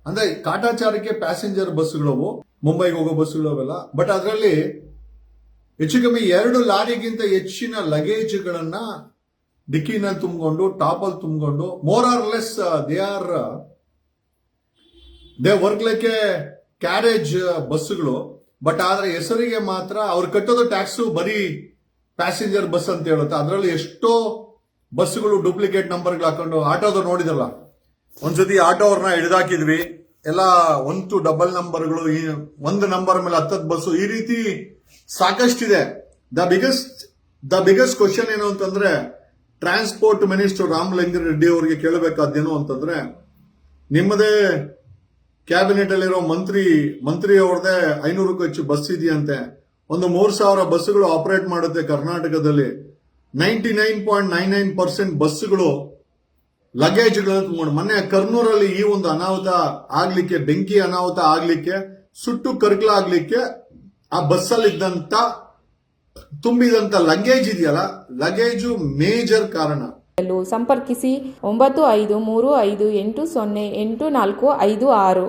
ಅಂದ್ರೆ ಕಾಟಾಚಾರಕ್ಕೆ ಪ್ಯಾಸೆಂಜರ್ ಬಸ್ಗಳವು, ಮುಂಬೈಗೆ ಹೋಗೋ ಬಸ್ಗಳು ಅವೆಲ್ಲ. ಬಟ್ ಅದರಲ್ಲಿ ಹೆಚ್ಚು ಕಮ್ಮಿ 2 ಲಾರಿಗಿಂತ ಹೆಚ್ಚಿನ ಲಗೇಜ್ಗಳನ್ನ ಡಿಕ್ಕಿನಲ್ಲಿ ತುಂಬಿಕೊಂಡು, ಟಾಪಲ್ಲಿ ತುಂಬಿಕೊಂಡು, more or less they work like A carriage ಬಸ್ಗಳು. ಬಟ್ ಆದ್ರೆ ಹೆಸರಿಗೆ ಮಾತ್ರ ಅವ್ರು ಕಟ್ಟೋದು ಟ್ಯಾಕ್ಸ್ ಬರೀ ಪ್ಯಾಸೆಂಜರ್ ಬಸ್ ಅಂತ ಹೇಳುತ್ತೆ. ಅದರಲ್ಲಿ ಎಷ್ಟೋ ಬಸ್ಗಳು ಡೂಪ್ಲಿಕೇಟ್ ನಂಬರ್ಗಳು ಹಾಕೊಂಡು, ಆಟೋದು ನೋಡಿದಲ್ಲ, ಒಂದ್ಸತಿ ಆಟೋ ಅವ್ರನ್ನ ಹಿಡಿದಾಕಿದ್ವಿ, ಎಲ್ಲ 1 ಡಬಲ್ ನಂಬರ್ಗಳು, ಒಂದು ನಂಬರ್ ಮೇಲೆ 10 ಬಸ್ಸು, ಈ ರೀತಿ ಸಾಕಷ್ಟಿದೆ. ದ ಬಿಗ್ಗೆಸ್ಟ್ ಕ್ವಶನ್ ಏನು ಅಂತಂದ್ರೆ, ಟ್ರಾನ್ಸ್ಪೋರ್ಟ್ ಮಿನಿಸ್ಟರ್ ರಾಮಲಿಂಗಾರೆಡ್ಡಿ ಅವರಿಗೆ ಕೇಳಬೇಕಾದ್ದೇನು ಅಂತಂದ್ರೆ, ನಿಮ್ಮದೇ ಕ್ಯಾಬಿನೆಟ್ ಅಲ್ಲಿರೋ ಮಂತ್ರಿ ಅವ್ರದೇ 500ಕ್ಕೂ ಹೆಚ್ಚು ಬಸ್ ಇದೆಯಂತೆ. ಒಂದು 3,000 ಬಸ್ಸುಗಳು ಆಪರೇಟ್ ಮಾಡುತ್ತೆ ಕರ್ನಾಟಕದಲ್ಲಿ. 99.99% ಬಸ್ಸುಗಳು ಲಗೇಜ್ಗಳನ್ನು ತುಂಬಿಕೊಂಡು, ಮೊನ್ನೆ ಕರ್ನೂರಲ್ಲಿ ಈ ಒಂದು ಅನಾಹುತ ಆಗ್ಲಿಕ್ಕೆ, ಬೆಂಕಿ ಅನಾಹುತ ಆಗ್ಲಿಕ್ಕೆ, ಸುಟ್ಟು ಕರ್ಕಲಾಗ್ಲಿಕ್ಕೆ ಆ ಬಸ್ಸಲ್ಲಿದ್ದಂತ ತುಂಬಿದಂತ ಲಗೇಜ್ ಇದೆಯಲ್ಲ, ಲಗೇಜು ಮೇಜರ್ ಕಾರಣ. ಸಂಪರ್ಕಿಸಿ 9535808456.